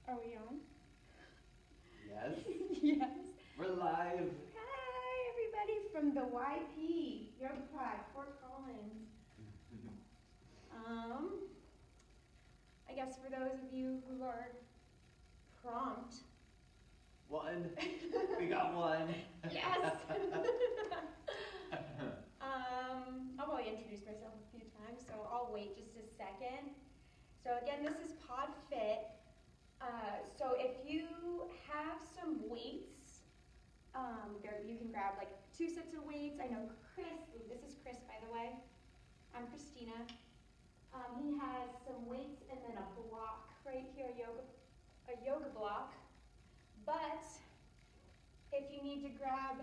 Are we on? Yes. Yes. We're live. Hi, everybody from the YP, YogaPod, Fort Collins. I guess for those of you who are prompt. One. We got one. Yes. I'll probably introduce myself a few times, so I'll wait just a second. So again, this is podFIT. So if you have some weights, you can grab like 2 sets of weights. I know this is Chris, by the way. I'm Christina. He has some weights and then a block right here, a yoga block. But if you need to grab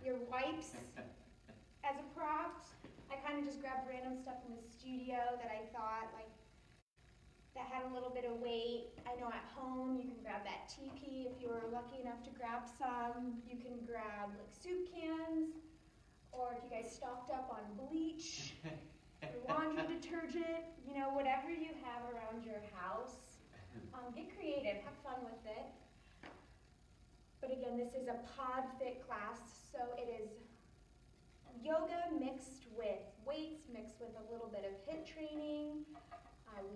your wipes as a prop, I kind of just grabbed random stuff in the studio that I thought that had a little bit of weight. I know at home you can grab that TP if you were lucky enough to grab some. You can grab like soup cans, or if you guys stocked up on bleach, or laundry detergent, whatever you have around your house. Get creative, have fun with it. But again, this is a podFIT class, so it is yoga mixed with weights, mixed with a little bit of HIIT training.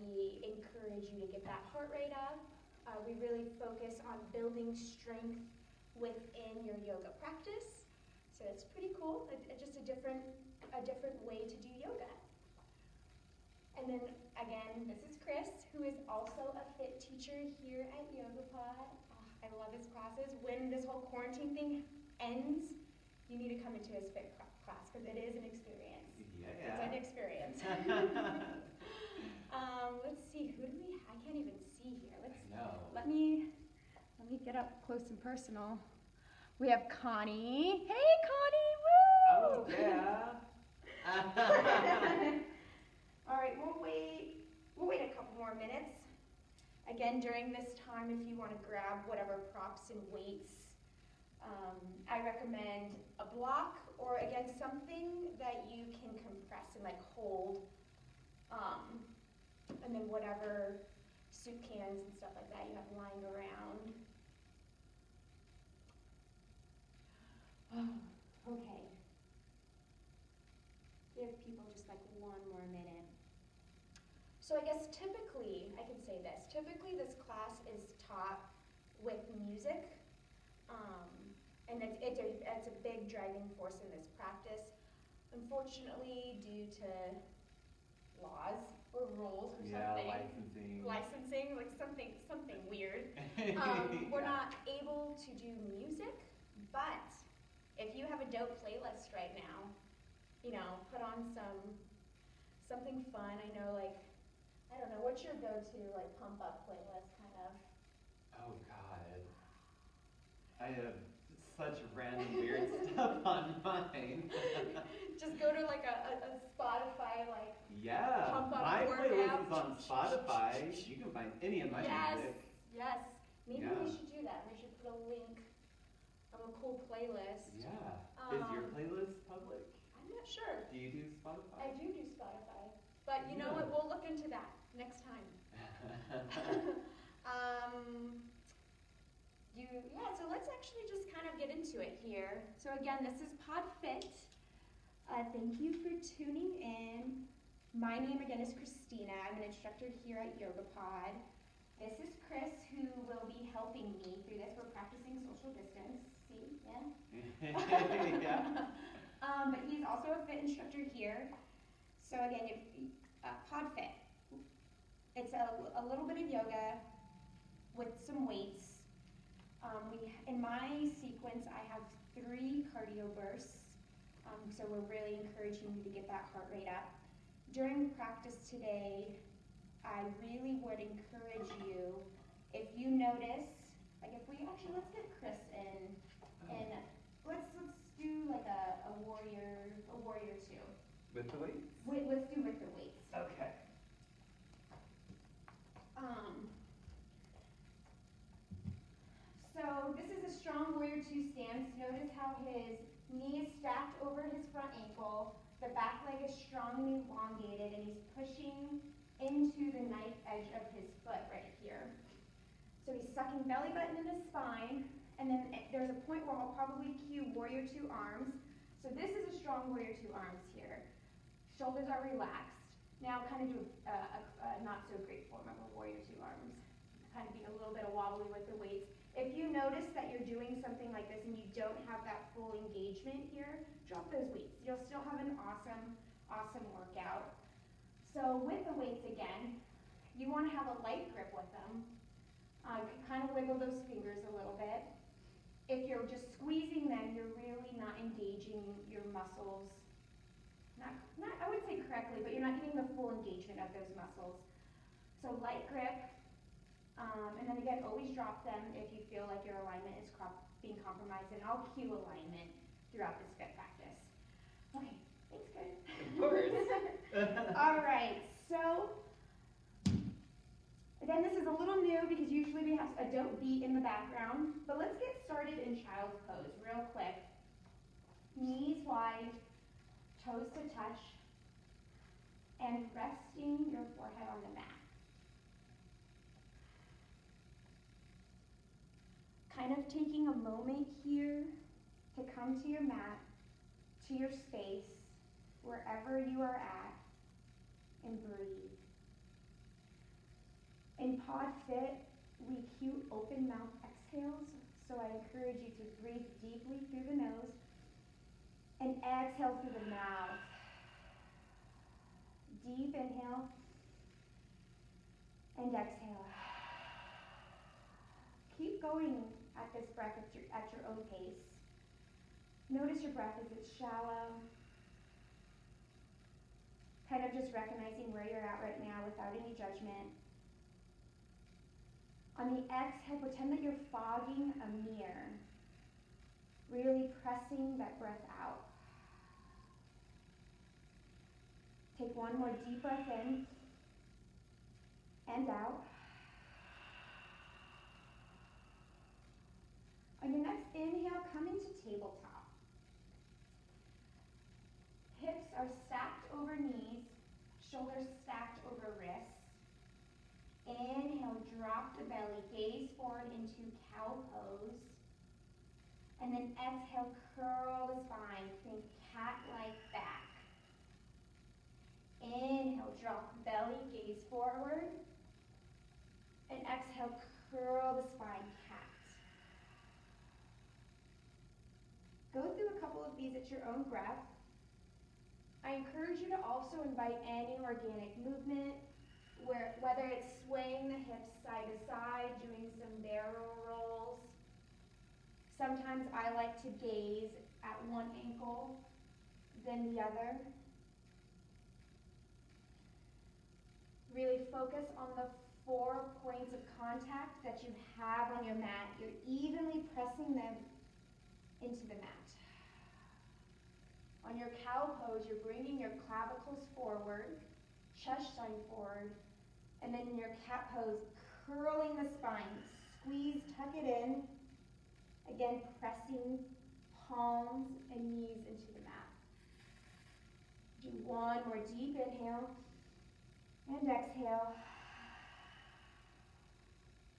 We encourage you to get that heart rate up. We really focus on building strength within your yoga practice. So it's pretty cool. It's just a different way to do yoga. And then again, this is Chris, who is also a FIT teacher here at YogaPod. Oh, I love his classes. When this whole quarantine thing ends, you need to come into his FIT class because it is an experience. Yeah. It's an experience. Let's see, I can't even see here. Let me get up close and personal. We have Connie. Hey, Connie, woo! Oh, yeah. All right, we'll wait a couple more minutes. Again, during this time, if you want to grab whatever props and weights, I recommend a block or again something that you can compress and hold, and then whatever soup cans and stuff like that you have lying around. Oh, okay. Give people just one more minute. So I guess typically this class is taught with music, and it's a big driving force in this practice. Unfortunately, due to laws or rules or something, licensing, something weird, we're not able to do music. But if you have a dope playlist right now, put on something fun. I know, I don't know, what's your go-to, pump up playlist, kind of? Oh, God. I have such random weird stuff on mine. Just go to, a Spotify, pump up my workout. playlist is on Spotify. You can find any of my music. Yes. Maybe we should do that. We should put a link of a cool playlist. Yeah. Is your playlist public? I'm not sure. Do you do Spotify? I do Spotify. But you know what? We'll look into that next time. So let's actually just kind of get into it here. So again, this is podFIT. Thank you for tuning in. My name again is Christina. I'm an instructor here at YogaPod. This is Chris, who will be helping me through this. We're practicing social distance. See? Yeah? Yeah. But he's also a FIT instructor here. So again, podFIT. It's a little bit of yoga with some weights. In my sequence, I have 3 cardio bursts. So we're really encouraging you to get that heart rate up. During practice today, I really would encourage you, if you notice, let's get Chris in, and let's do a warrior 2. With the weights? Let's do with the weights. Okay. So this is a strong warrior 2 stance. Notice how his knee is stacked over his front ankle, the back leg is strong and elongated, and he's pushing into the knife edge of his foot right here. belly button into spine, and then there's a point where I'll probably cue warrior two arms. So this is a strong warrior two arms here. Shoulders are relaxed. Now kind of do a not so great form of a warrior two arms. Kind of being a little bit wobbly with the weights. If you notice that you're doing something like this and you don't have that full engagement here, drop those weights. You'll still have an awesome, awesome workout. So with the weights again, you want to have a light grip with them. Kind of wiggle those fingers a little bit. If you're just squeezing them, you're really not engaging your muscles. Not I would say correctly, but you're not getting the full engagement of those muscles. So light grip. And then again, always drop them if you feel like your alignment is being compromised, and I'll cue alignment throughout this fit practice. Okay, thanks, Chris. Of course. All right, so again, this is a little new because usually we have a dope beat in the background, but let's get started in child's pose real quick. Knees wide, toes to touch, and resting your forehead on the mat. Kind of taking a moment here to come to your mat, to your space, wherever you are at, and breathe. In podFIT, we cue open mouth exhales, so I encourage you to breathe deeply through the nose and exhale through the mouth. Deep inhale and exhale. Keep going at this breath at your own pace. Notice your breath as it's shallow. Kind of just recognizing where you're at right now without any judgment. On the exhale, pretend that you're fogging a mirror. Really pressing that breath out. Take one more deep breath in and out. On your next inhale, come into tabletop. Hips are stacked over knees, shoulders stacked over wrists. Inhale, drop the belly, gaze forward into cow pose. And then exhale, curl the spine, think cat-like back. Inhale, drop the belly, gaze forward. And exhale, curl the spine, cat. Go through a couple of these at your own breath. I encourage you to also invite any organic movement, whether it's swaying the hips side to side, doing some barrel rolls. Sometimes I like to gaze at one ankle, then the other. Really focus on the 4 points of contact that you have on your mat. You're evenly pressing them into the mat. On your cow pose, you're bringing your clavicles forward, chest shine forward, and then in your cat pose, curling the spine. Squeeze, tuck it in. Again, pressing palms and knees into the mat. Do one more deep inhale and exhale.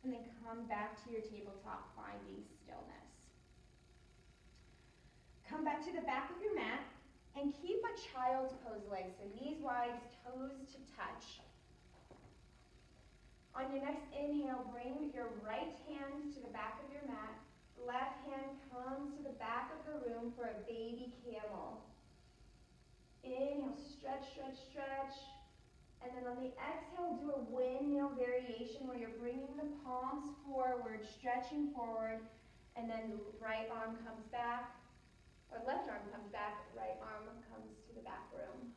And then come back to your tabletop, finding stillness. Come back to the back of your mat and keep a child's pose legs, so knees wide, toes to touch. On your next inhale, bring your right hand to the back of your mat. Left hand comes to the back of the room for a baby camel. Inhale, stretch, stretch, stretch. And then on the exhale, do a windmill variation where you're bringing the palms forward, stretching forward, and then the right arm comes back, or left arm comes back, right arm comes to the back room.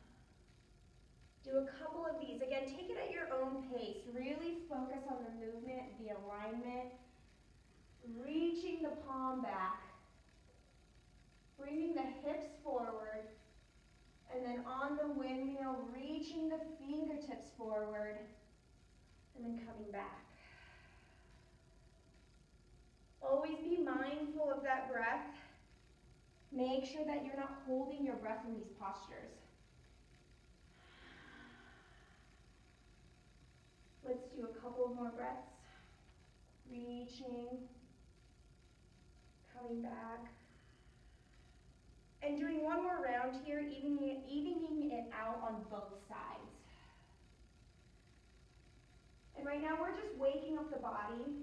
Do a couple of these. Again, take it at your own pace. Really focus on the movement, the alignment, reaching the palm back, bringing the hips forward, and then on the windmill, reaching the fingertips forward, and then coming back. Always be mindful of that breath. Make sure that you're not holding your breath in these postures. Let's do a couple more breaths. reaching, coming back. And doing one more round here, evening it out on both sides. And right now we're just waking up the body,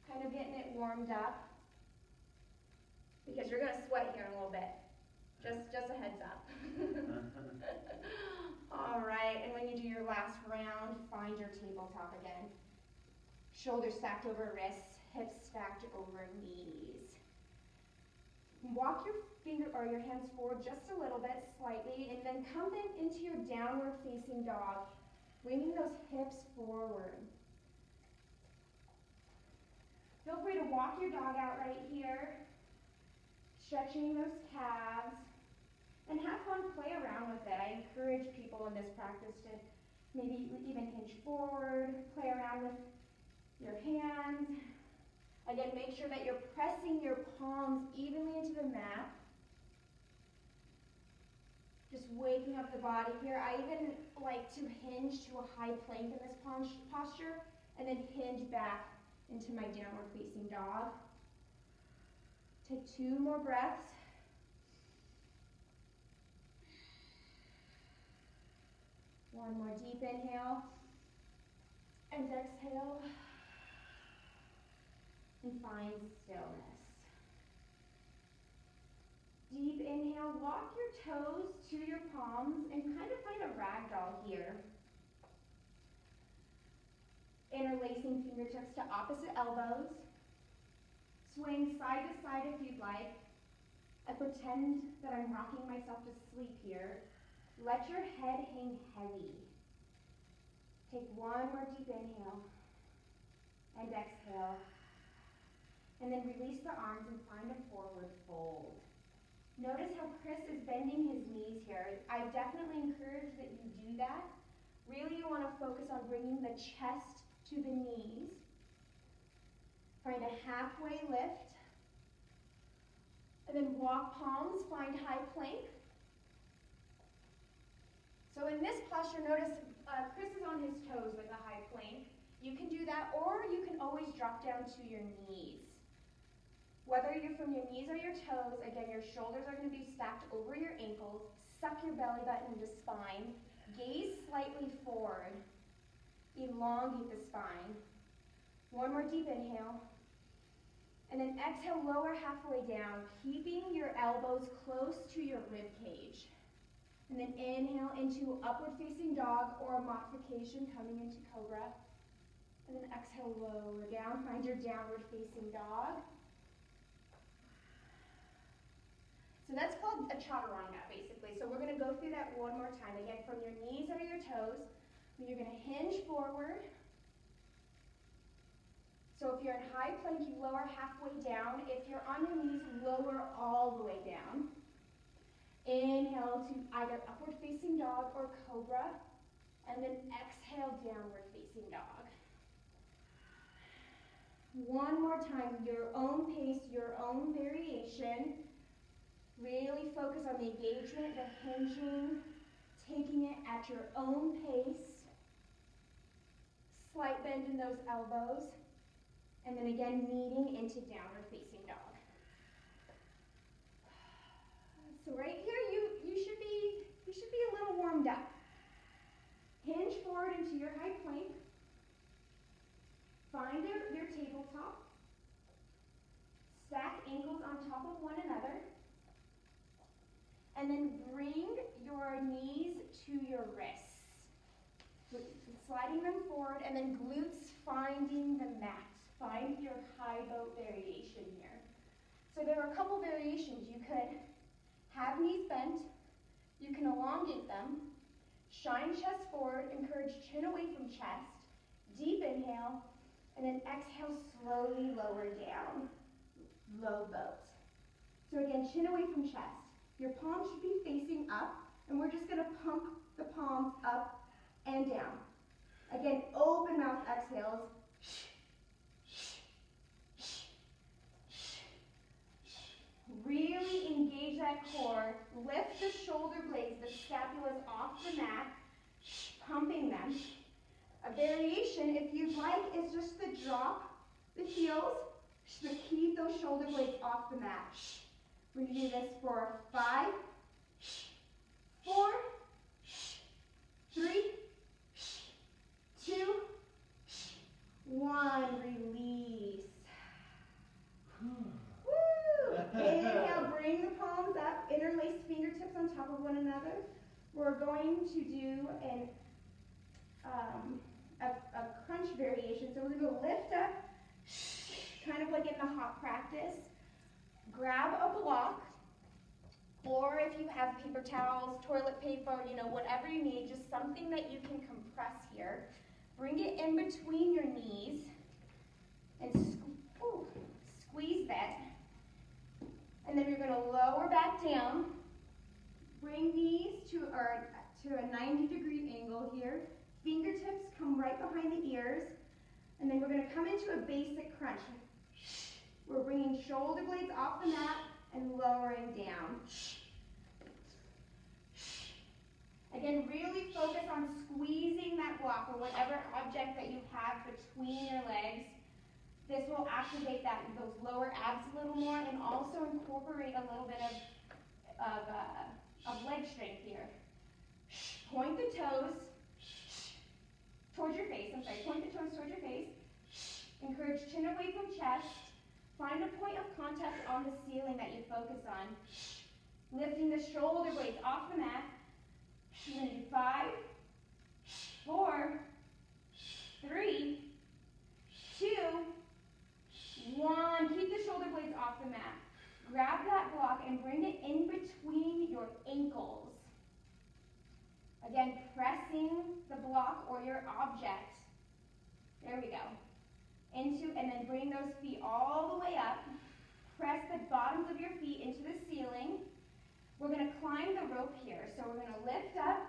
kind of getting it warmed up, because you're going to sweat here in a little bit. Just a heads up. All right, and when you do your last round, find your tabletop again. Shoulders stacked over wrists, hips stacked over knees. Walk your hands forward just a little bit, slightly, and then come into your downward facing dog, bringing those hips forward. Feel free to walk your dog out right here, stretching those calves, and have fun, play around with it. I encourage people in this practice to maybe even hinge forward, play around with your hands. Again, make sure that you're pressing your palms evenly into the mat. Just waking up the body here. I even like to hinge to a high plank in this posture and then hinge back into my downward facing dog. Take 2 more breaths. One more deep inhale and exhale. And find stillness. Deep inhale, walk your toes to your palms and kind of find a ragdoll here. Interlacing fingertips to opposite elbows. Swing side to side if you'd like. I pretend that I'm rocking myself to sleep here. Let your head hang heavy. Take 1 more deep inhale and exhale. And then release the arms and find a forward fold. Notice how Chris is bending his knees here. I definitely encourage that you do that. Really, you want to focus on bringing the chest to the knees. Find a halfway lift. And then walk palms, find high plank. So in this posture, notice Chris is on his toes with a high plank. You can do that, or you can always drop down to your knees. Whether you're from your knees or your toes, again, your shoulders are going to be stacked over your ankles. Suck your belly button into spine. Gaze slightly forward. Elongate the spine. 1 more deep inhale. And then exhale, lower halfway down, keeping your elbows close to your rib cage. And then inhale into upward facing dog or a modification coming into cobra. And then exhale, lower down, find your downward facing dog. So that's called a chaturanga, basically. So we're going to go through that one more time. Again, from your knees or your toes, you're going to hinge forward. So if you're in high plank, you lower halfway down. If you're on your knees, lower all the way down. Inhale to either upward facing dog or cobra, and then exhale, downward facing dog. One more time, your own pace, your own variation. Really focus on the engagement, the hinging, taking it at your own pace. Slight bend in those elbows. And then again, kneading into downward facing dog. So right here, you should be a little warmed up. Hinge forward into your high plank. Find your tabletop. Stack ankles on top of one another. And then bring your knees to your wrists. Sliding them forward, and then glutes finding the mat. Find your high boat variation here. So there are a couple variations. You could have knees bent. You can elongate them. Shine chest forward. Encourage chin away from chest. Deep inhale. And then exhale, slowly lower down. Low boat. So again, chin away from chest. Your palms should be facing up, and we're just going to pump the palms up and down. Again, open mouth exhales. Really engage that core. Lift the shoulder blades, the scapulas off the mat, pumping them. A variation variation, if you'd like, is just to drop the heels, but keep those shoulder blades off the mat. We're going to do this for 5, 4, 3, 2, 1. Release. Woo! Inhale, bring the palms up, interlace fingertips on top of one another. We're going to do a crunch variation. So we're going to lift up, kind of like in the hop practice. Grab a block, or if you have paper towels, toilet paper, whatever you need, just something that you can compress here. Bring it in between your knees and squeeze that. And then you're going to lower back down. Bring knees to a 90-degree angle here. Fingertips come right behind the ears. And then we're going to come into a basic crunch. We're bringing shoulder blades off the mat and lowering down. Again, really focus on squeezing that block or whatever object that you have between your legs. This will activate those lower abs a little more and also incorporate a little bit of leg strength here. Point the toes towards your face. Point the toes towards your face. Encourage chin away from chest. Find a point of contact on the ceiling that you focus on. Lifting the shoulder blades off the mat. You're going to do 5, 4, 3, 2, 1. Keep the shoulder blades off the mat. Grab that block and bring it in between your ankles. Again, pressing the block or your object. There we go. And then bring those feet all the way up. Press the bottoms of your feet into the ceiling. We're going to climb the rope here. So we're going to lift up,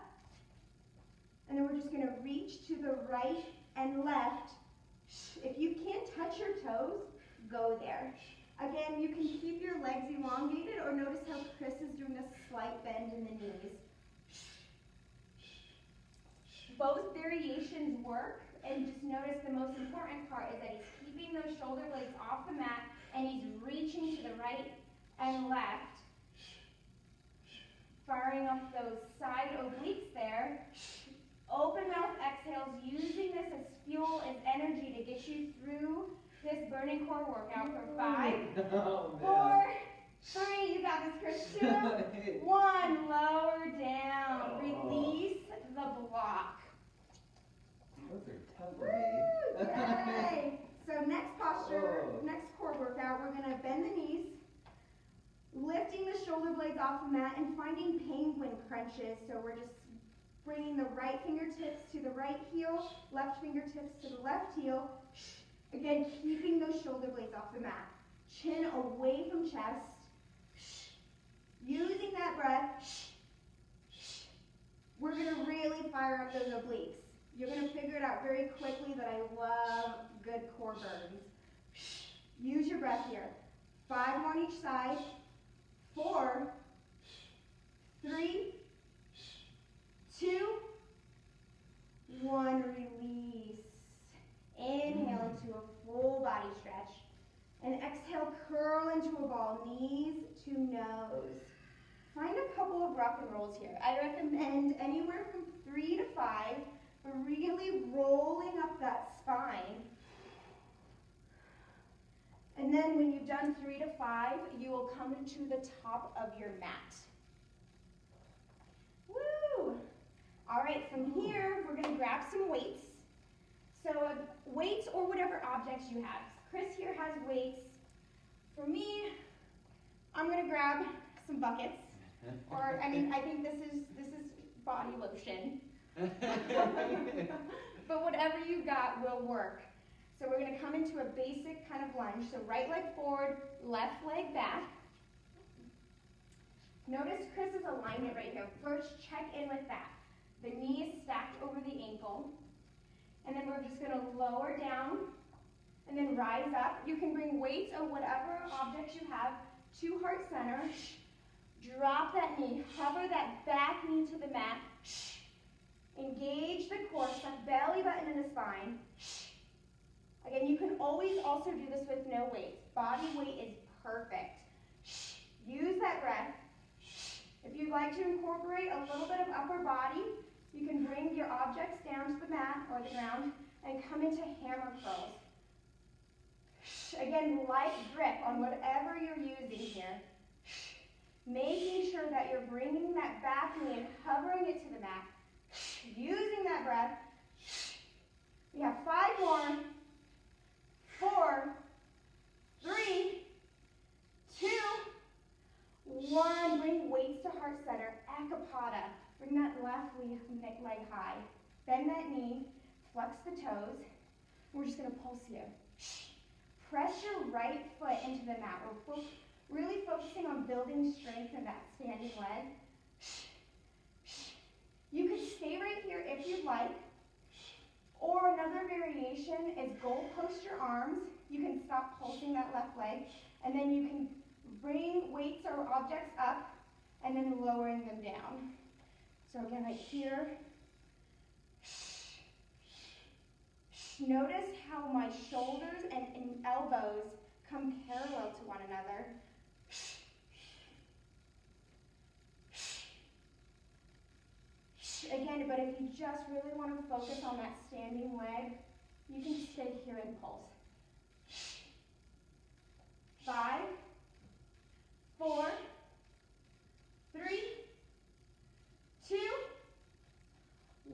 and then we're just going to reach to the right and left. If you can't touch your toes, go there. Again, you can keep your legs elongated, or notice how Chris is doing a slight bend in the knees. Both variations work, and just notice the most important part is that he's keeping those shoulder blades off the mat, and he's reaching to the right and left. Firing up those side obliques there. Open mouth exhales, using this as fuel, as energy to get you through this burning core workout for 5, 4, 3, you got this, Chris, 2, 1, lower down, release the block. Those are tough for me. Yay! So next posture, next core workout, we're going to bend the knees, lifting the shoulder blades off the mat and finding penguin crunches. So we're just bringing the right fingertips to the right heel, left fingertips to the left heel. Again, keeping those shoulder blades off the mat. Chin away from chest. Using that breath, we're going to really fire up those obliques. You're going to figure it out very quickly that I love good core burns. Use your breath here. 5 on each side. 4, 3, 2, 1, release. Inhale into a full body stretch. And exhale, curl into a ball, knees to nose. Find a couple of rock and rolls here. I recommend anywhere from 3 to 5, but really rolling up that spine. And then when you've done 3 to 5, you will come to the top of your mat. Woo! All right, from here, we're going to grab some weights. So weights or whatever objects you have. Chris here has weights. For me, I'm going to grab some buckets. Or, I think this is body lotion. But whatever you got will work. So we're going to come into a basic kind of lunge. So right leg forward, left leg back. Notice Chris's alignment right here. First, check in with that. The knee is stacked over the ankle. And then we're just going to lower down and then rise up. You can bring weights or whatever objects you have to heart center. Drop that knee. Hover that back knee to the mat. Engage the core, suck belly button in the spine. Again, you can always also do this with no weight. Body weight is perfect. Use that breath. If you'd like to incorporate a little bit of upper body, you can bring your objects down to the mat or the ground and come into hammer curls. Again, light grip on whatever you're using here. Making sure that you're bringing that back knee and hovering it to the mat. Using that breath. We have 5 more. 4, 3, 2, 1. Bring weights to heart center. Accapada. Bring that left leg high. Bend that knee. Flex the toes. We're just going to pulse here. Press your right foot into the mat. We're really focusing on building strength in that standing leg. You can stay right here if you'd like. Or another variation is goal post your arms. You can stop pulsing that left leg. And then you can bring weights or objects up and then lowering them down. So again, right here. Notice how my shoulders and elbows come parallel to one another. Again, but if you just really want to focus on that standing leg, you can stay here and pulse. 5, 4, 3, 2,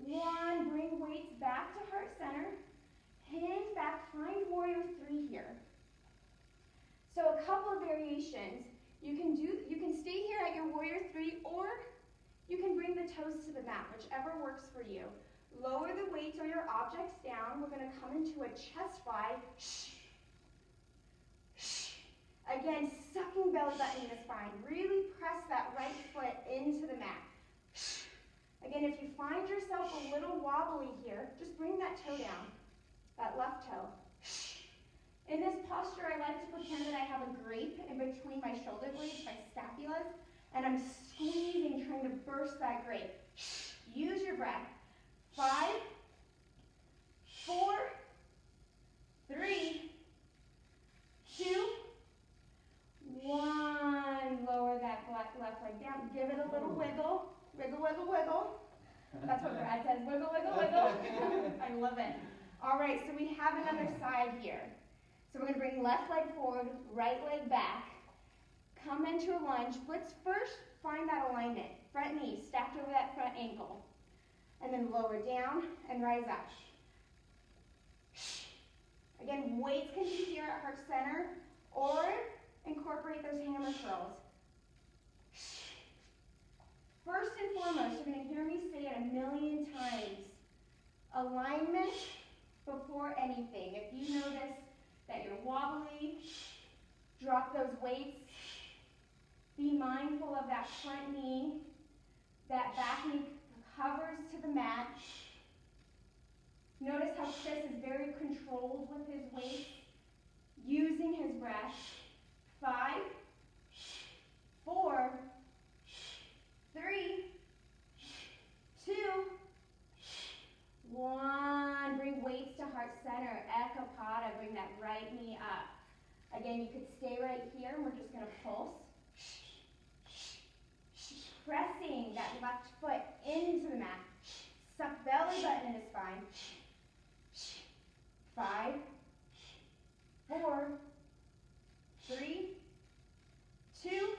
1. Bring weights back to heart center. Hands back, find warrior 3 here. So a couple of variations. You can stay here at your warrior 3, or you can bring the toes to the mat, whichever works for you. Lower the weights or your objects down. We're going to come into a chest fly. Again, sucking belly button in the spine. Really press that right foot into the mat. Again, if you find yourself a little wobbly here, just bring that toe down, that left toe. In this posture, I like to pretend that I have a grape in between my shoulder blades, my scapulas, and I'm squeezing, trying to burst that grape. Use your breath. 5, 4, 3, 2, 1. Lower that left leg down. Give it a little wiggle. Wiggle, wiggle, wiggle. That's what Brad says. Wiggle, wiggle, wiggle. I love it. All right, so we have another side here. So we're going to bring left leg forward, right leg back. Come into a lunge. Let's first find that alignment. Front knee stacked over that front ankle. And then lower down and rise up. Again, weights can be here at heart center, or incorporate those hammer curls. First and foremost, you're going to hear me say it 1,000,000 times. Alignment before anything. If you notice that you're wobbly, drop those weights. Be mindful of that front knee. That back knee covers to the mat. Notice how Chris is very controlled with his weight, using his breath. 5, 4, 3, 2, 1. Bring weights to heart center. Accapada. Bring that right knee up. Again, you could stay right here, and we're just going to pulse. Pressing that left foot into the mat. Suck belly button in the spine. 5, 4, 3, 2,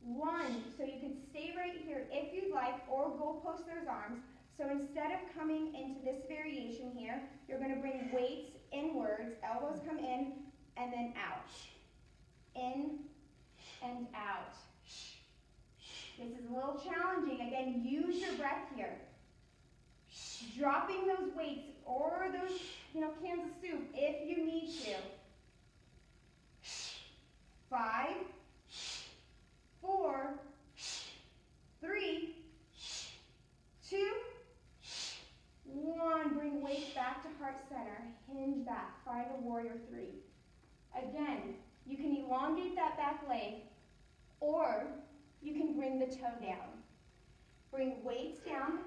1. So you can stay right here if you'd like, or goal post those arms. So instead of coming into this variation here, you're going to bring weights inwards. Elbows come in and then out. In and out. This is a little challenging. Again, use your breath here. Dropping those weights or those, cans of soup if you need to. 5, 4, 3, 2, 1. Bring weights back to heart center. Hinge back. Find a warrior 3. Again, you can elongate that back leg, or you can bring the toe down. Bring weights down.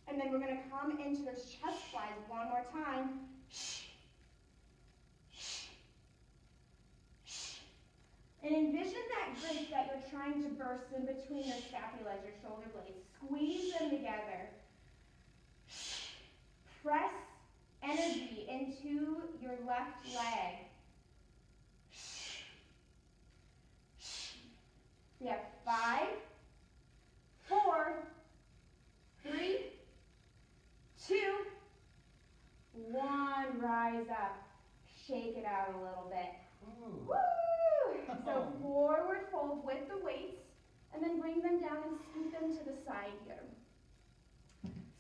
And then we're going to come into those chest flies one more time. And envision that grip that you're trying to burst in between the scapulas, your shoulder blades. Squeeze them together. Press energy into your left leg. We have 5, 4, 3, 2, 1. Rise up. Shake it out a little bit. Ooh. Woo! So forward fold with the weights, and then bring them down and scoot them to the side here.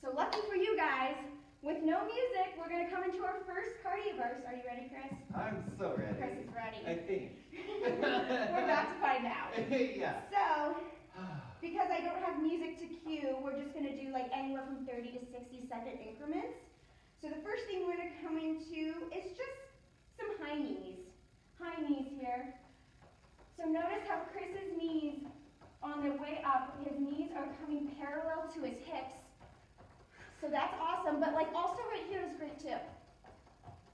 So lucky for you guys, with no music, we're going to come into our first cardio burst. Are you ready, Chris? I'm so ready. Chris is ready. I think. We're about to find out. Yeah. So, because I don't have music to cue, we're just going to do like anywhere from 30 to 60-second increments. So the first thing we're going to come into is just some high knees. High knees here. So notice how Chris's knees, on their way up, his knees are coming parallel to his hips. So that's awesome, but like also right here is great too.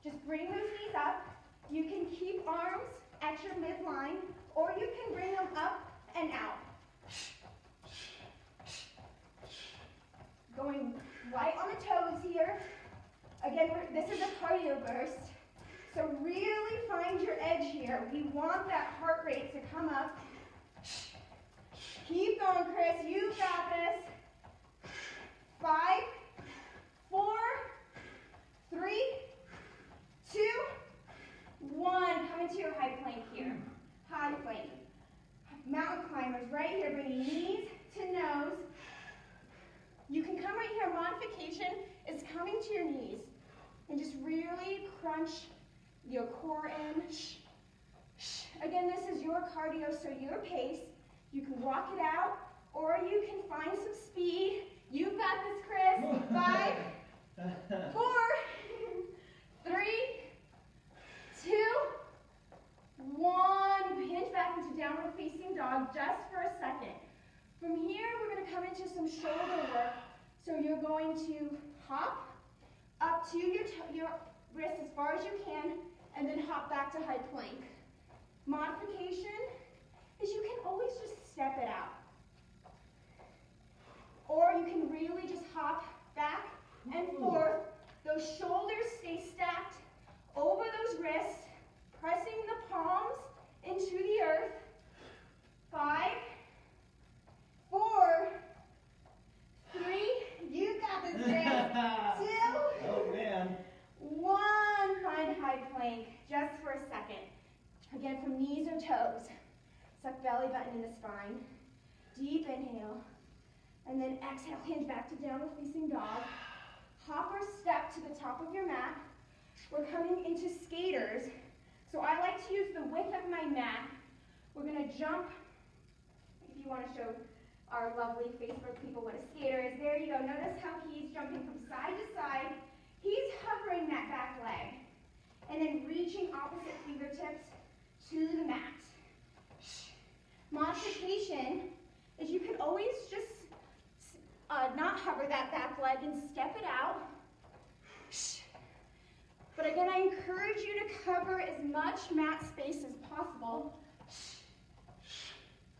Just bring those knees up. You can keep arms at your midline, or you can bring them up and out. Going right on the toes here. Again, this is a cardio burst. So really find your edge here. We want that heart rate to come up. Keep going, Chris. You got this. 5, 4, 3, 2, 1. Come into your high plank here. High plank. Mountain climbers right here. Bringing knees to nose. You can come right here. Modification is coming to your knees. And just really crunch your core in. Again, this is your cardio, so your pace. You can walk it out, or you can find some speed. You've got this, Chris. 5, 4, 3, 2, 1. Hinge back into downward facing dog just for a second. From here, we're going to come into some shoulder work. So you're going to hop up to your wrist as far as you can, and then hop back to high plank. Modification is you can always just step it out. Or you can really just hop back and forth. Those shoulders stay stacked over those wrists, pressing the palms into the earth. 5, 4, 3, you got this, Chris. 2, Oh, man. 1. Find high plank just for a second. Again, from knees or toes. Suck belly button in the spine. Deep inhale. And then exhale, hinge back to downward facing dog. Hop or step to the top of your mat. We're coming into skaters. So I like to use the width of my mat. We're going to jump. If you want to show our lovely Facebook people what a skater is, there you go. Notice how he's jumping from side to side. He's hovering that back leg. And then reaching opposite fingertips to the mat. Modification is you can always just not hover that back leg and step it out. But again, I encourage you to cover as much mat space as possible.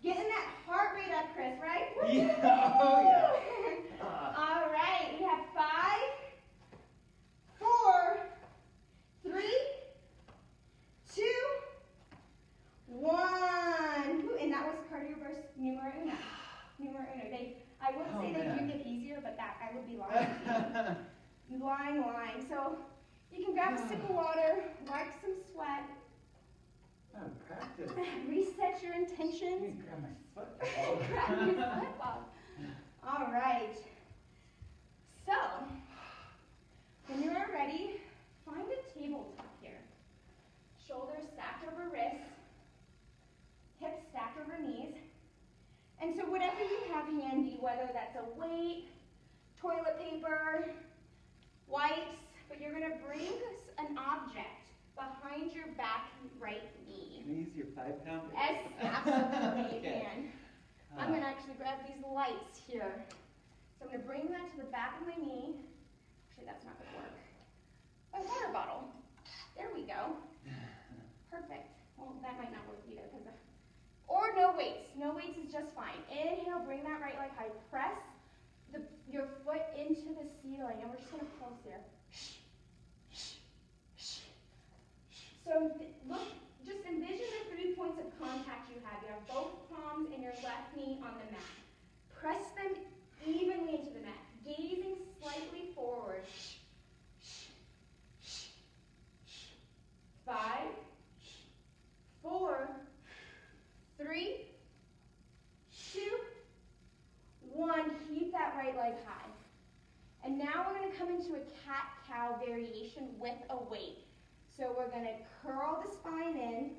Getting that heart rate up, Chris, right? Yeah, oh yeah. All right, we have 5, 4, 3, 2, 1. And that was cardio burst numero uno. Numero uno. I would say they do get easier, but that I would be lying. lying. So you can grab a sip of water, wipe some sweat. I'm practiced. Reset your intentions. You grab my foot. Grab your foot off. All right. So, when you are ready, find a tabletop here. Shoulders stacked over wrists. Hips stacked over knees. And so whatever you have handy, whether that's a weight, toilet paper, wipes, but you're going to bring an object behind your back right knee. Can you use your 5-pounder? Yes, absolutely you Okay. can. I'm going to actually grab these lights here So I'm going to bring that to the back of my knee. Actually, that's not going to work. My water bottle. There we go. Perfect. Well, that might not work either. Or no weights. No weights is just fine. Inhale, bring that right leg high. Press your foot into the ceiling, and we're just going to pulse here. So look, just envision the 3 points of contact you have. You have both palms and your left knee on the mat. Press them evenly into the mat, gazing slightly forward. 5, 4, 3, 2, 1. Keep that right leg high. And now we're going to come into a cat-cow variation with a weight. So we're going to curl the spine in.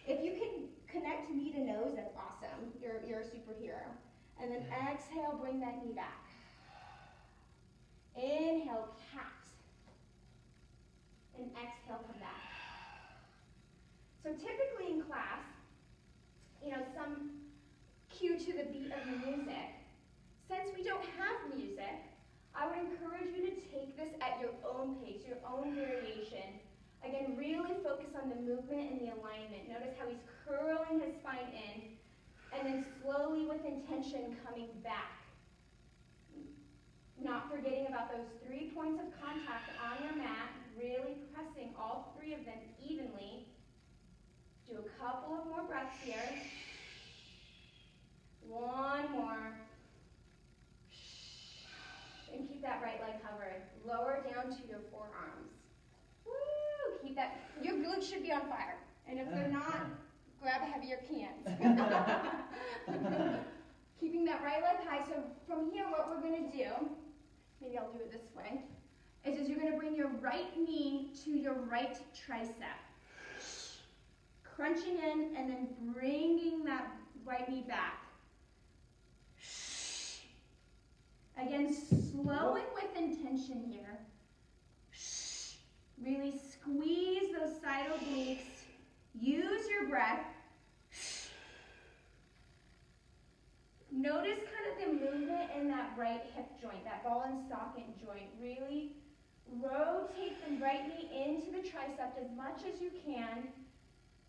If you can connect knee to nose, that's awesome. You're a superhero. And then exhale, bring that knee back. Inhale, cat. And exhale, come back. So typically in class, some cue to the beat of music. Since we don't have music, I would encourage you to take this at your own pace, your own variation. Again, really focus on the movement and the alignment. Notice how he's curling his spine in, and then slowly with intention coming back. Not forgetting about those 3 points of contact on your mat, really pressing all 3 of them evenly. Do a couple of more breaths here. 1 more. And keep that right leg covered. Lower down to your forearms. Woo! Keep that. Your glutes should be on fire. And if they're not, grab heavier cans. Keeping that right leg high. So from here, what we're going to do, maybe I'll do it this way, is you're going to bring your right knee to your right tricep. Crunching in and then bringing that right knee back. Again, slowing with intention here. Really squeeze those side obliques. Use your breath. Notice kind of the movement in that right hip joint, that ball and socket joint. Really rotate the right knee into the tricep as much as you can.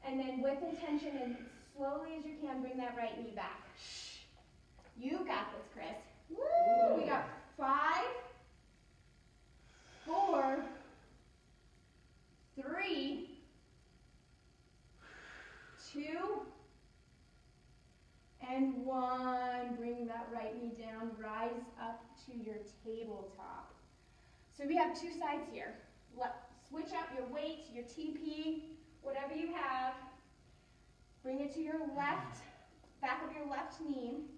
And then with intention and slowly as you can, bring that right knee back. You got this, Chris. Woo! We got 5, 4, 3, 2, and 1. Bring that right knee down. Rise up to your tabletop. So we have 2 sides here. Switch out your weight, your TP, whatever you have. Bring it to your left, back of your left knee.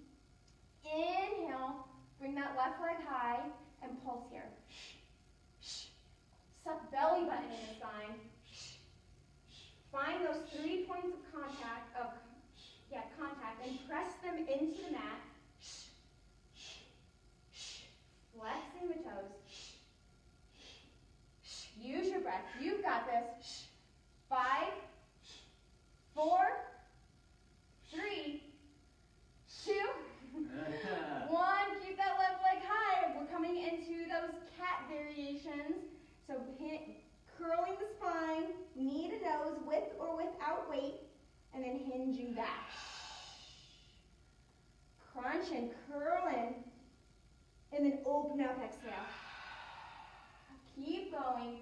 Inhale, bring that left leg high, and pulse here. Suck belly button in the spine. Find those 3 points of contact, and press them into the mat. Flexing the toes. Use your breath. You've got this. 5, 4, 3, 2, 1. Keep that left leg high. We're coming into those cat variations. So curling the spine, knee to nose, with or without weight, and then hinging back. Crunch and curl in, and then open up, exhale. Keep going,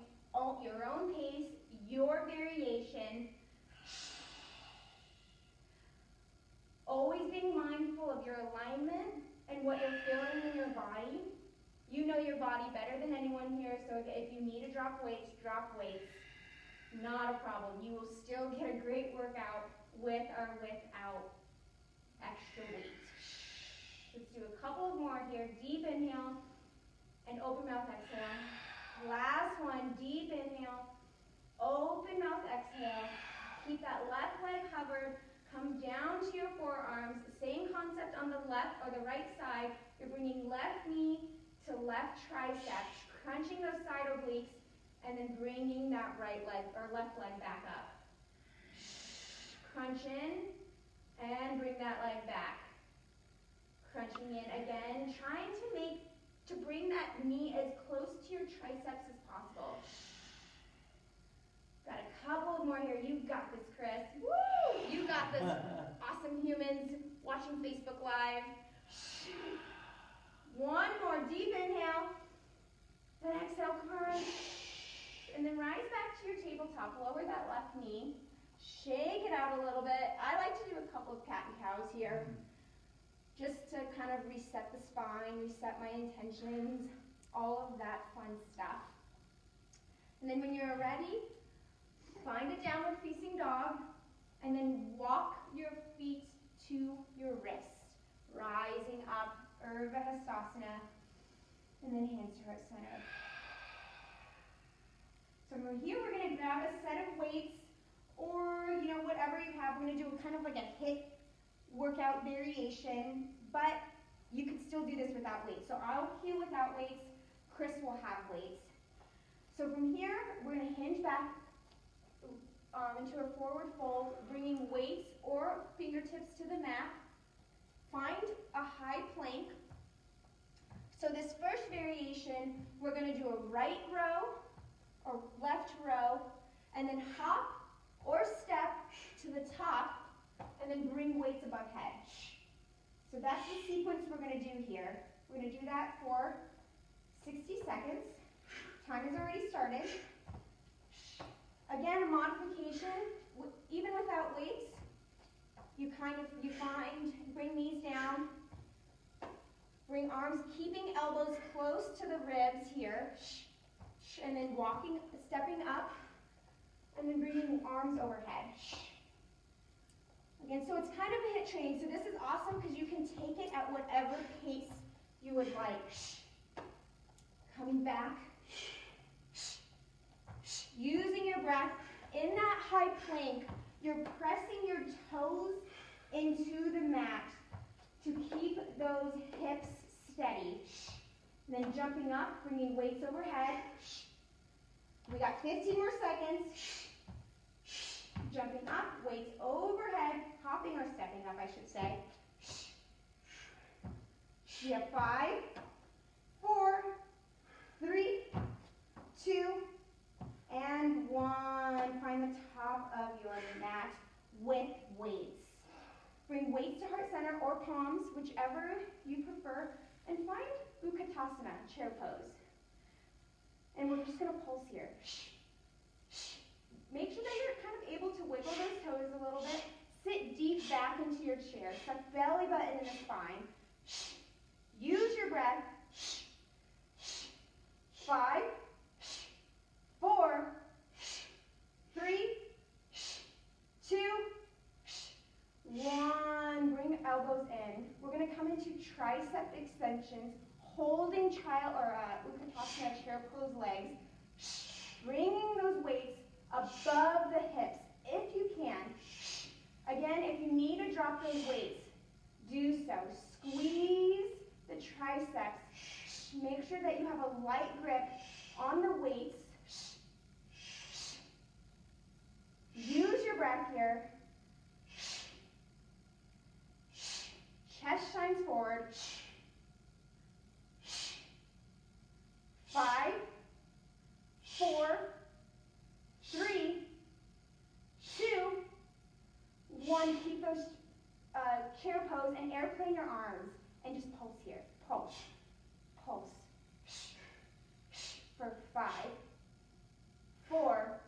your own pace, your variation. Always being mindful of your alignment and what you're feeling in your body. You know your body better than anyone here, so if you need to drop weights, drop weights. Not a problem. You will still get a great workout with or without extra weight. Let's do a couple more here. Deep inhale and open mouth exhale. Last one, deep inhale, open mouth exhale. Keep that left leg covered. Come down to your forearms. Same concept on the left or the right side. You're bringing left knee to left tricep, crunching those side obliques, and then bringing that right leg or left leg back up. Crunch in and bring that leg back. Crunching in again, trying to make to bring that knee as close to your triceps as possible. Got a couple more here. You got this, Chris. Woo! You got this, awesome humans watching Facebook Live. One more deep inhale. Then exhale, crunch. And then rise back to your tabletop. Lower that left knee. Shake it out a little bit. I like to do a couple of cat and cows here, just to kind of reset the spine, reset my intentions, all of that fun stuff. And then when you're ready, find a downward facing dog, and then walk your feet to your wrists, rising up, Urdhva Hastasana, and then hands to heart center. So from here, we're going to grab a set of weights, or whatever you have. We're going to do kind of like a HIIT workout variation, but you can still do this without weights. So I'll cue without weights. Chris will have weights. So from here, we're going to hinge back into a forward fold, bringing weights or fingertips to the mat. Find a high plank. So this first variation, we're going to do a right row or left row, and then hop or step to the top, and then bring weights above head. So that's the sequence we're going to do here. We're going to do that for 60 seconds. Time has already started. Again, a modification, even without weights, you bring knees down, bring arms, keeping elbows close to the ribs here, and then stepping up, and then bringing arms overhead. Again, so it's kind of a HIIT training, so this is awesome because you can take it at whatever pace you would like. Coming back. Using your breath. In that high plank, you're pressing your toes into the mat to keep those hips steady. And then jumping up, bringing weights overhead. We got 15 more seconds. Jumping up, weights overhead, hopping or stepping up, I should say. We have 5, 4, 3, 2, and 1. Find the top of your mat with weights. Bring weights to heart center or palms, whichever you prefer, and find Utkatasana, chair pose. And we're just going to pulse here. Make sure that you're kind of able to wiggle those toes a little bit. Sit deep back into your chair. Tuck belly button in the spine. Use your breath. 5, 4, 3, 2, 1. Bring elbows in. We're going to come into tricep extensions, holding Utkatasana chair pose legs, bringing those weights above the hips, if you can. Again, if you need to drop those weights, do so. Squeeze the triceps. Make sure that you have a light grip on the weights. Use your breath here. Chest shines forward. 5, 4, 3, 2, 1. Keep those chair pose and airplane your arms. And just pulse here. Pulse. Pulse. For 5, 4,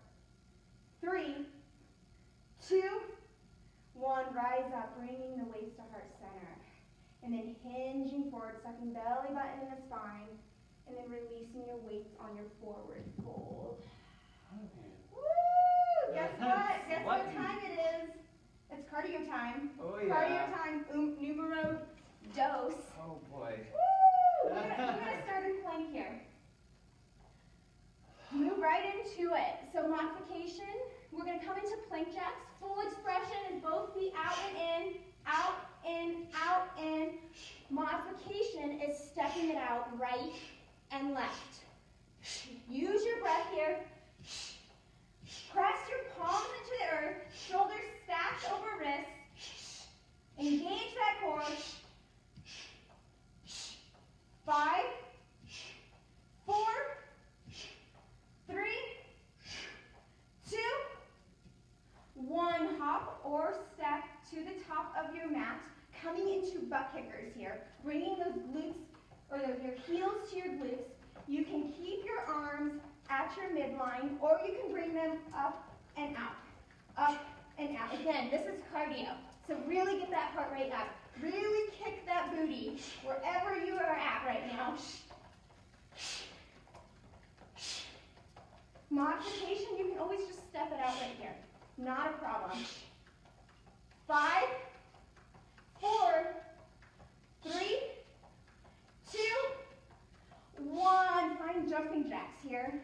3, 2, 1. Rise up, bringing the waist to heart center. And then hinging forward, sucking belly button in the spine. And then releasing your weights on your forward fold. Woo! Guess what? Guess what time it is? It's cardio time. Oh, yeah. Cardio time, numero dos. Oh, boy. Woo! We're gonna start in plank here. Move right into it. So modification, we're gonna come into plank jacks. Full expression is both feet out and in, out, in, out, in. Modification is stepping it out right and left. Use your breath here. Press your palms into the earth, shoulders stacked over wrists. Engage that core. 5, to the top of your mat, coming into butt kickers here, bringing those glutes, or your heels to your glutes. You can keep your arms at your midline, or you can bring them up and out, up and out. Again, this is cardio, so really get that heart rate up. Really kick that booty wherever you are at right now. Modification, you can always just step it out right here. Not a problem. 5, 4, 3, 2, 1. Find jumping jacks here.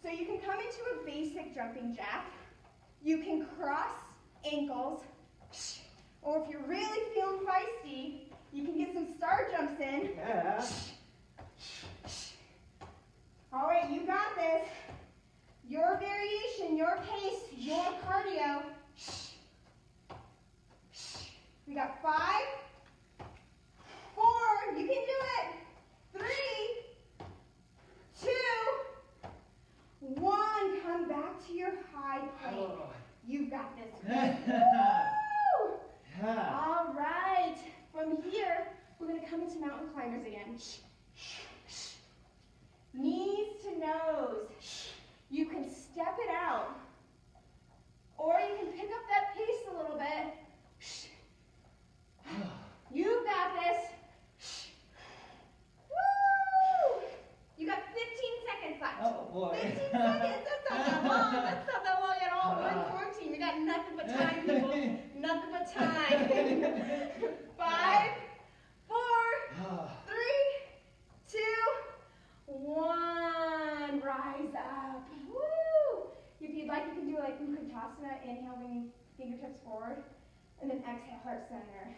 So you can come into a basic jumping jack. You can cross ankles. Or if you're really feeling feisty, you can get some star jumps in. Yeah. All right, you got this. Your variation, your pace, your cardio. We got 5, 4, you can do it. 3, 2, 1. Come back to your high plank. You got this. Woo! All right. From here, we're going to come into mountain climbers again. Knees to nose. You can step it out, or you can pick up that pace a little bit. You got this. Woo! You got 15 seconds left. Oh boy. 15 seconds. That's not that long. That's not that long at all. We're in quarantine. We got nothing but time, people. Nothing but time. 5, 4, 3, 2, 1. Rise up. Woo! If you'd like, you can do like Utkatasana. Inhale, bring fingertips forward, and then exhale, heart center.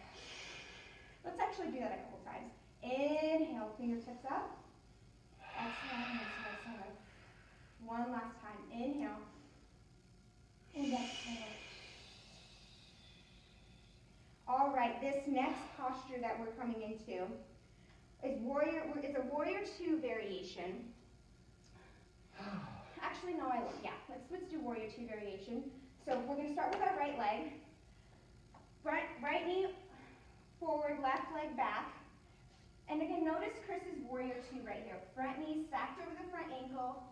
Let's actually do that a couple times. Inhale, fingertips up. Exhale, exhale, exhale. One last time. Inhale. And exhale. All right, this next posture that we're coming into is it's a warrior 2 variation. Actually, no, let's do warrior 2 variation. So we're going to start with our right leg. Right knee forward, left leg back. And again, notice Chris's warrior 2 right here. Front knee stacked over the front ankle.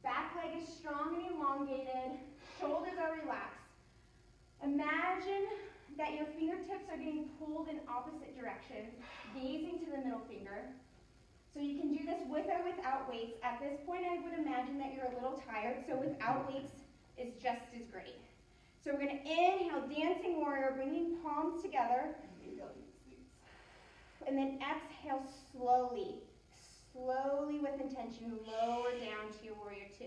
Back leg is strong and elongated. Shoulders are relaxed. Imagine that your fingertips are being pulled in opposite directions, gazing to the middle finger. So you can do this with or without weights. At this point, I would imagine that you're a little tired, so without weights is just as great. So we're going to inhale, dancing warrior, bringing palms together. And then exhale slowly with intention, lower down to your warrior 2.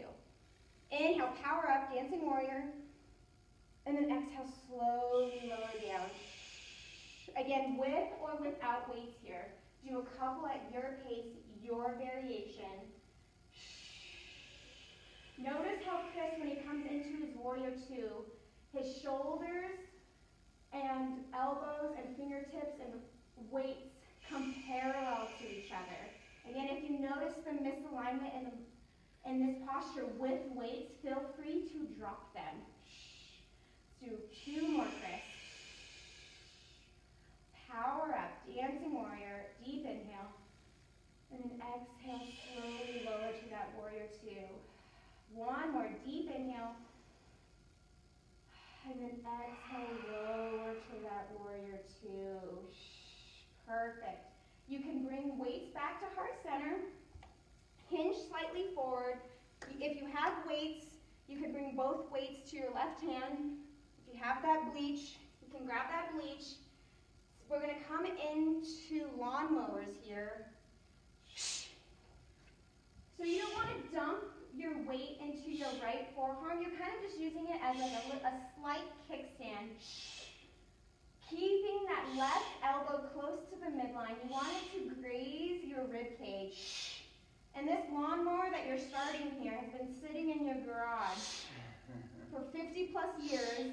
Inhale, power up, dancing warrior. And then exhale, slowly lower down. Again, with or without weights here. Do a couple at your pace, your variation. Notice how Chris, when he comes into his warrior 2, his shoulders and elbows and fingertips and weights come parallel to each other. Again, if you notice the misalignment in this posture with weights, feel free to drop them. Do 2 more, Chris. Power up, dancing warrior, deep inhale. And then exhale, slowly lower to that warrior 2. 1 more, deep inhale. And then exhale, lower to that warrior 2. Perfect. You can bring weights back to heart center. Hinge slightly forward. If you have weights, you can bring both weights to your left hand. If you have that bleach, you can grab that bleach. We're going to come into lawnmowers here. So you don't want to dump your weight into your right forearm. You're kind of just using it as like a slight kickstand. Keeping that left elbow close to the midline. You want it to graze your rib cage. And this lawnmower that you're starting here has been sitting in your garage for 50 plus years.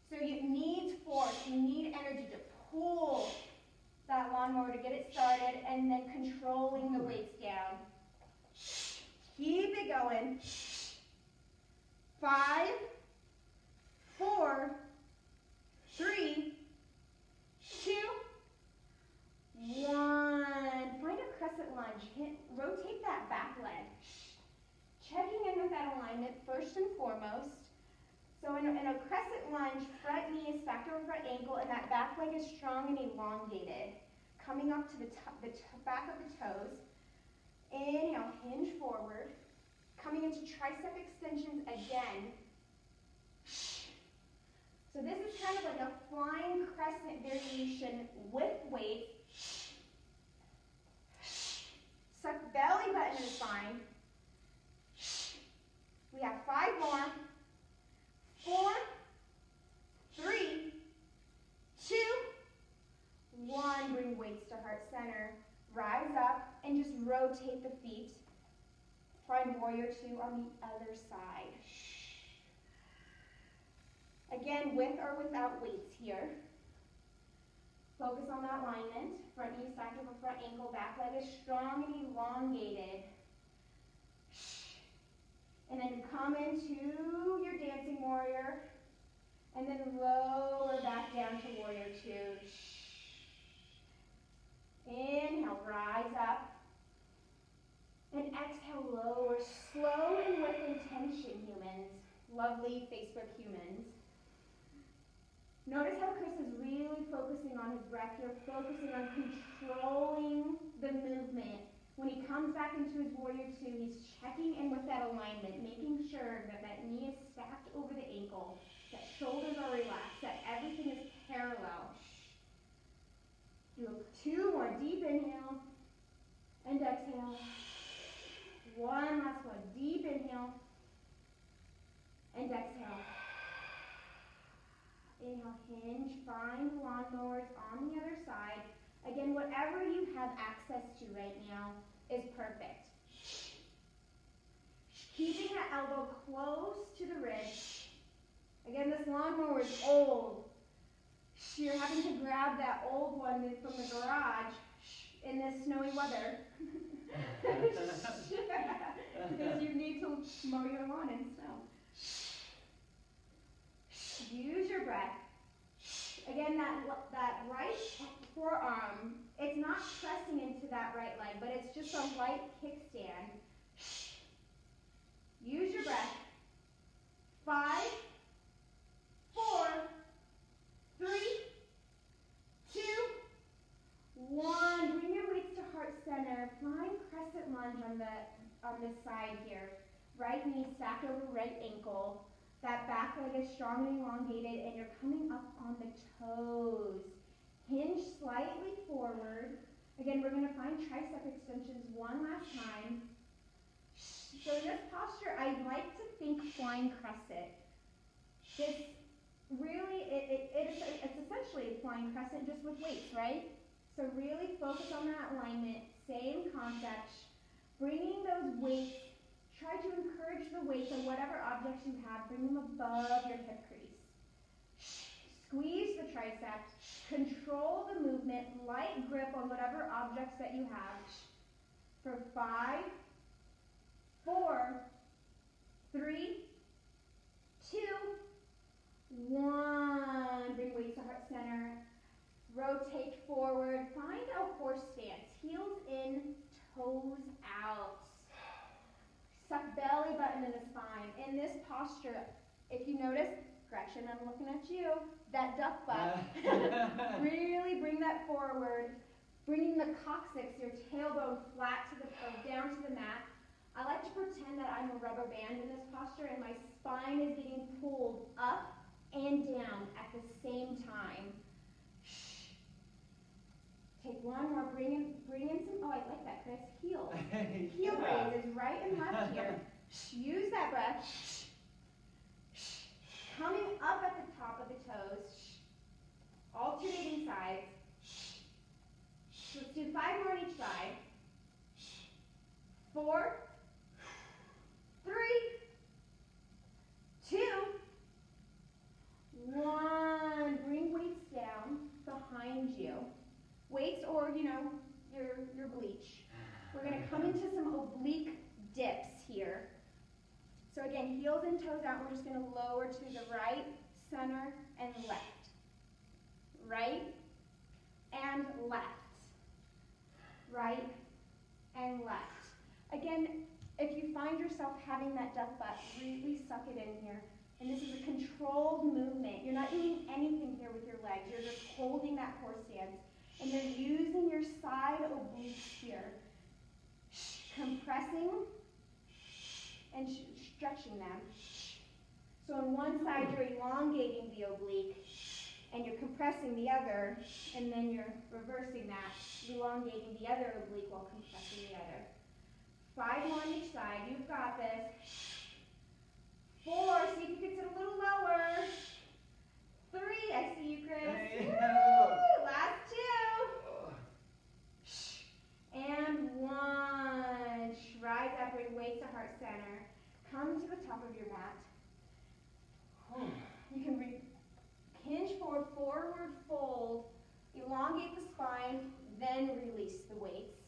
So it needs force, you need energy to pull that lawnmower to get it started, and then controlling the weights down. Keep it going. 5, 4, 3, alignment first and foremost. So in a crescent lunge, front knee is stacked over front ankle, and that back leg is strong and elongated. Coming up to the back of the toes. Inhale, hinge forward. Coming into tricep extensions again. So this is kind of like a flying crescent variation with weight. Suck belly button in the spine. We have 5 more. 4, 3, 2, 1. Bring weights to heart center. Rise up and just rotate the feet. Find warrior 2 on the other side. Again, with or without weights here. Focus on that alignment. Front knee stacked over front ankle. Back leg is strong and elongated. And then come into your dancing warrior. And then lower back down to warrior 2. Inhale, rise up. And exhale, lower. Slow and with intention, humans. Lovely Facebook humans. Notice how Chris is really focusing on his breath here, focusing on controlling the movement. When he comes back into his warrior 2, he's checking in with that alignment, making sure that that knee is stacked over the ankle, that shoulders are relaxed, that everything is parallel. Do 2 more deep inhale and exhale. 1 last one, deep inhale and exhale. Inhale, hinge, find lawnmowers on the other side. Again, whatever you have access to right now is perfect. Keeping that elbow close to the ribs. Again, this lawnmower is old. You're having to grab that old one from the garage in this snowy weather. Because you need to mow your lawn in snow. Use your breath. Again, that right forearm, it's not pressing into that right leg, but it's just a light kickstand. Use your breath. 5, 4, 3, 2, 1. Bring your weights to heart center. Flying crescent lunge on this side here. Right knee stacked over right ankle. That back leg is strong and elongated, and you're coming up on the toes. Hinge slightly forward. Again, we're going to find tricep extensions one last time. So in this posture, I'd like to think flying crescent. This really, it's essentially a flying crescent just with weights, right? So really focus on that alignment. Same concept. Bringing those weights. Try to encourage the weights on whatever objects you have. Bring them above your hip crease. Squeeze the triceps. Control the movement. Light grip on whatever objects that you have. For 5, 4, 3, 2, 1. Bring weights to heart center. Rotate forward. Find a horse stance. Heels in, toes out. Suck belly button in the spine. In this posture, if you notice, Gretchen, I'm looking at you, that duck butt. Really bring that forward. Bringing the coccyx, your tailbone flat to the down to the mat. I like to pretend that I'm a rubber band in this posture and my spine is getting pulled up and down at the same time. Take one more, bring in some, oh, I like that, Chris, heel. Heel raises right and left here. Use that breath. Coming up at the top of the toes. Alternating sides. Let's do 5 more on each side. 4, 3, 2, 1. Bring weights down behind you. Weights or, your bleach. We're going to come into some oblique dips here. So again, heels and toes out. We're just going to lower to the right, center, and left. Right and left. Right and left. Again, If you find yourself having that death butt, really suck it in here. And this is a controlled movement. You're not doing anything here with your legs. You're just holding that horse stance. And you're using your side obliques here. Compressing and stretching them. So on one side, you're elongating the oblique, and you're compressing the other, and then you're reversing that, elongating the other oblique while compressing the other. 5 more on each side. You've got this. 4, see if you can sit a little lower. 3, I see you, Chris. Hey, woo! Last 2. And 1. Rise up, bring weight to heart center. Come to the top of your mat. You can hinge forward, forward fold, elongate the spine, then release the weights.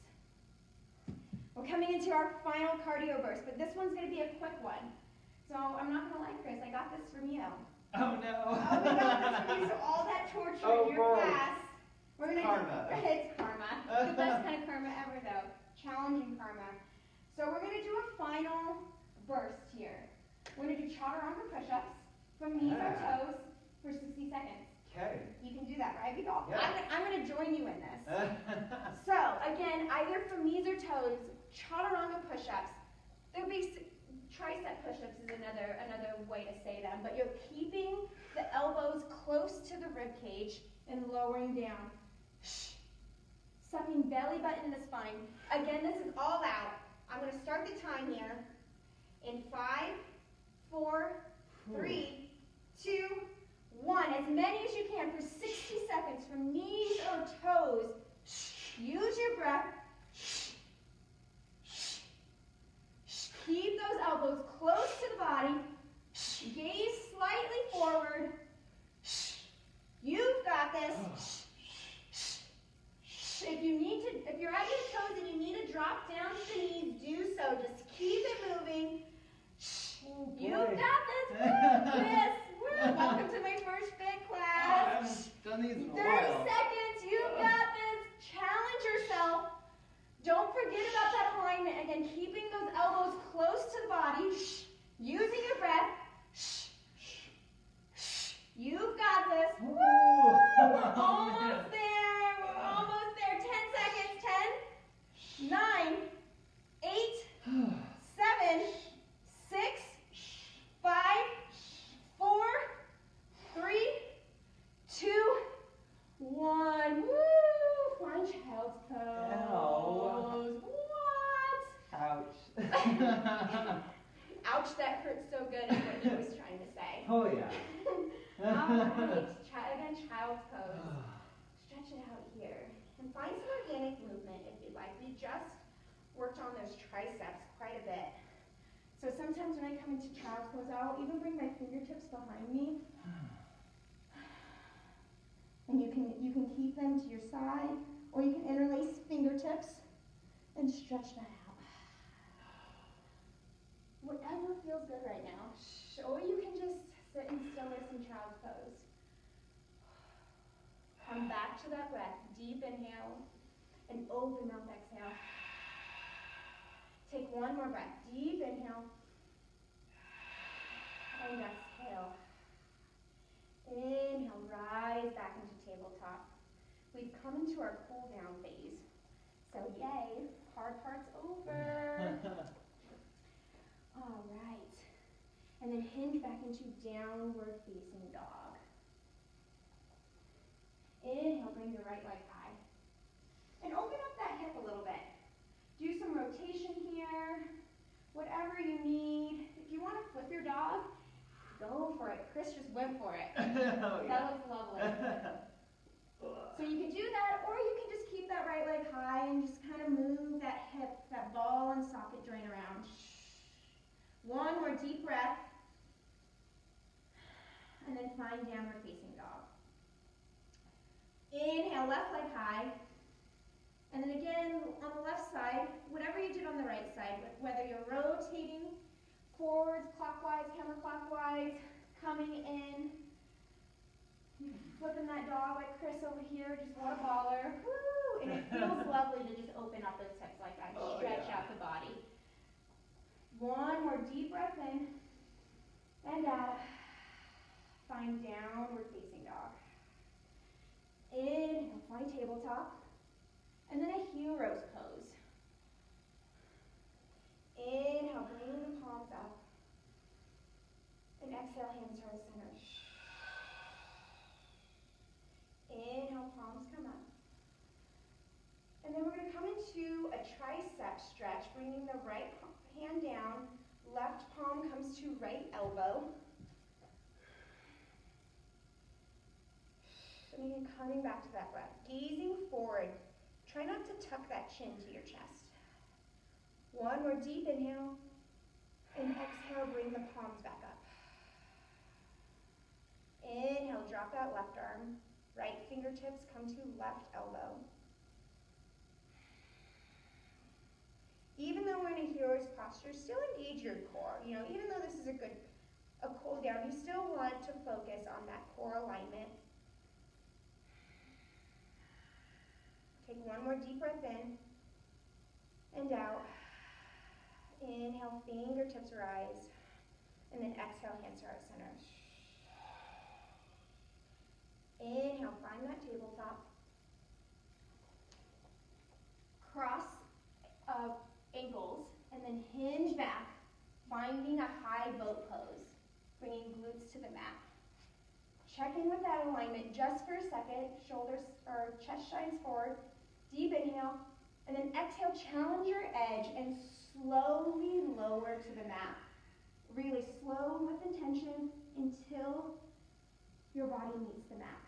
We're coming into our final cardio burst, but this one's going to be a quick one. So I'm not going to lie, Chris, I got this from you. Oh no. Oh, we got this from you, so all that torture in your class, we're going to Karma. It's karma. The best kind of karma ever, though. Challenging karma. So we're going to do a final burst here. We're going to do chaturanga push-ups from knees or toes for 60 seconds. Okay. You can do that, right? We all, Yeah. I'm going to join you in this. So, again, either from knees or toes, chaturanga push-ups. They're basic. Tricep push-ups is another way to say them, but you're keeping the elbows close to the rib cage and lowering down. Sucking belly button in the spine. Again, this is all out. I'm going to start the time here in 5, 4, 3, 2, 1. As many as you can for 60 seconds from knees or toes. Use your breath. Keep those elbows close to the body. Gaze slightly forward. You've got this. If you're at your toes and you need to drop down to the knees, do so. Just keep it moving. Oh, You've got this. Woo, Chris. Woo. Welcome to my first fit I class. haven't done these in a 30 while. seconds. You've got this. Challenge yourself. Don't forget about that alignment. Again, keeping those elbows close to the body. Using your breath. You've got this. Woo! We're almost there. We're almost there. 10 seconds. 10, 9, 8, 7, 6, 5, 4, 3, 2, 1. Woo! Find child's pose. Ow. What? Ouch. Ouch, that hurts so good is what he was trying to say. Oh yeah. All right, again, child's pose. Stretch it out here. And find some organic movement if you'd like. We just worked on those triceps quite a bit. So sometimes when I come into child's pose, I'll even bring my fingertips behind me. And you can keep them to your side, or you can interlace fingertips and stretch that out. Whatever feels good right now. Or you can just sit in stillness in child's pose. Come back to that breath. Deep inhale and open mouth exhale. Take one more breath. Deep inhale and exhale. Inhale, rise back into tabletop. We've come into our cool down phase. So yay, hard part's over. All right. And then hinge back into downward facing dog. Inhale, bring your right leg high. And open up that hip a little bit. Do some rotation here. Whatever you need. If you want to flip your dog, go for it. Chris just went for it. Oh, yeah. That looks lovely. So you can do that, or you can just keep that right leg high and just kind of move that hip, that ball and socket joint around. One more deep breath. And then find downward facing dog. Inhale, left leg high. And then again, on the left side, whatever you did on the right side, whether you're rotating forwards, clockwise, counterclockwise, coming in, flipping that dog like Chris over here, just what a baller. Woo! And it feels lovely to just open up those hips like that, Oh, stretch yeah. out the body. One more deep breath in and out. Find downward facing dog. Inhale, find tabletop. And then a hero's pose. Inhale, bring the palms up. And exhale, hands towards center. Inhale, palms come up. And then we're going to come into a tricep stretch, bringing the right hand down, left palm comes to right elbow. And then coming back to that breath, gazing forward. Try not to tuck that chin to your chest. One more deep inhale, and exhale, bring the palms back up. Inhale, drop that left arm. Right fingertips come to left elbow. Even though we're in a hero's posture, still engage your core. You know, even though this is a cool down, you still want to focus on that core alignment. Take one more deep breath in and out. Inhale, fingertips rise. And then exhale, hands to heart center. Inhale, find that tabletop. Cross ankles and then hinge back, finding a high boat pose, bringing glutes to the mat. Check in with that alignment just for a second. Shoulders or chest shines forward. Deep inhale, and then exhale, challenge your edge and slowly lower to the mat. Really slow with intention until your body meets the mat.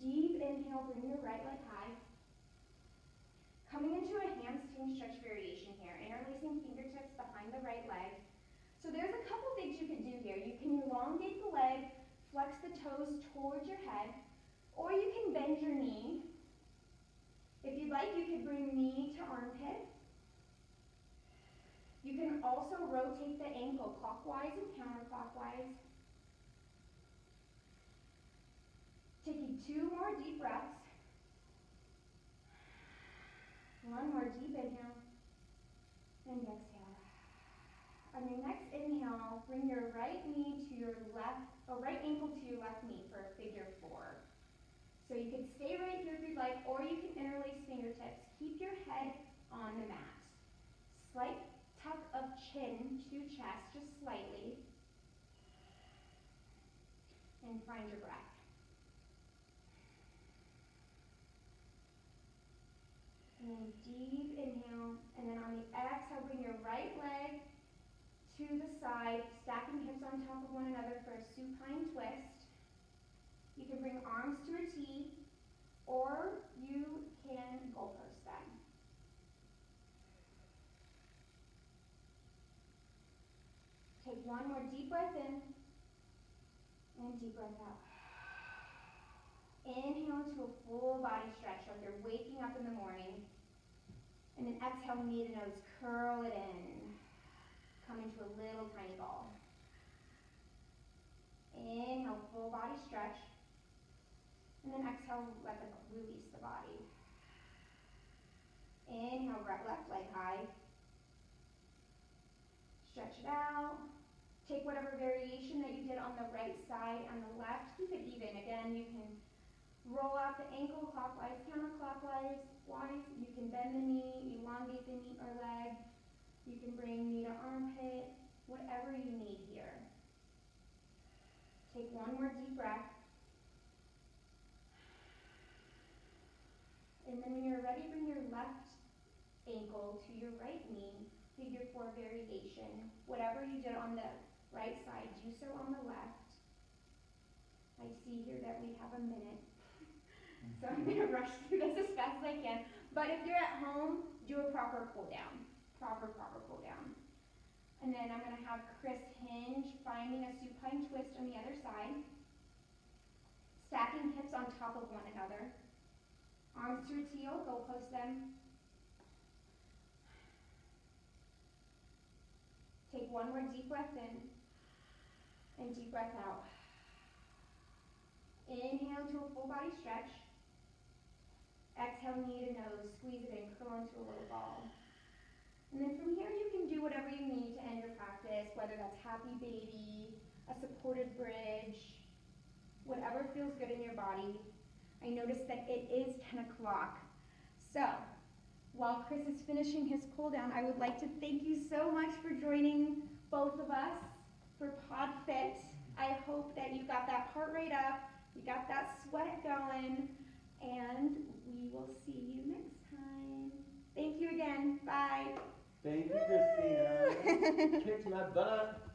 Deep inhale, bring your right leg high. Coming into a hamstring stretch variation here, interlacing fingertips behind the right leg. So there's a couple things you can do here. You can elongate the leg, flex the toes towards your head, or you can bend your knee. If you'd like, you could bring knee to armpit. You can also rotate the ankle clockwise and counterclockwise. Taking 2 more deep breaths. One more deep inhale. And exhale. On your next inhale, bring your right knee to your left, or right ankle to your left knee for a figure 4. So you can stay right here if you'd like, or you can interlace fingertips. Keep your head on the mat. Slight tuck of chin to chest, just slightly. And find your breath. And deep inhale, and then on the exhale, bring your right leg to the side, stacking hips on top of one another for a supine twist. You can bring arms to a T, or you can goalpost them. Take one more deep breath in, and deep breath out. Inhale into a full body stretch like you're waking up in the morning. And then exhale, knee to nose, curl it in. Come into a little tiny ball. Inhale, full body stretch. And then exhale, release the body. Inhale, left leg high. Stretch it out. Take whatever variation that you did on the right side and the left. Keep it even. Again, you can roll out the ankle clockwise, counterclockwise. You can bend the knee, elongate the knee or leg. You can bring knee to armpit, whatever you need here. Take one more deep breath. And then when you're ready, bring your left ankle to your right knee, figure 4 variation. Whatever you did on the right side, do so on the left. I see here that we have a minute. So I'm going to rush through this as fast as I can. But if you're at home, do a proper cool down. Proper cool down. And then I'm going to have Chris hinge, finding a supine twist on the other side. Stacking hips on top of one another. Arms to a teal, goalpost them. Take one more deep breath in. And deep breath out. Inhale to a full body stretch. Exhale, knee to nose, squeeze it in, curl into a little ball. And then from here you can do whatever you need to end your practice, whether that's happy baby, a supported bridge, whatever feels good in your body. I noticed that it is 10 o'clock. So, while Chris is finishing his cool down, I would like to thank you so much for joining both of us for podFIT. I hope that you got that heart rate up, you got that sweat going, and we will see you next time. Thank you again. Bye. Thank you, Christina. Kicked my butt.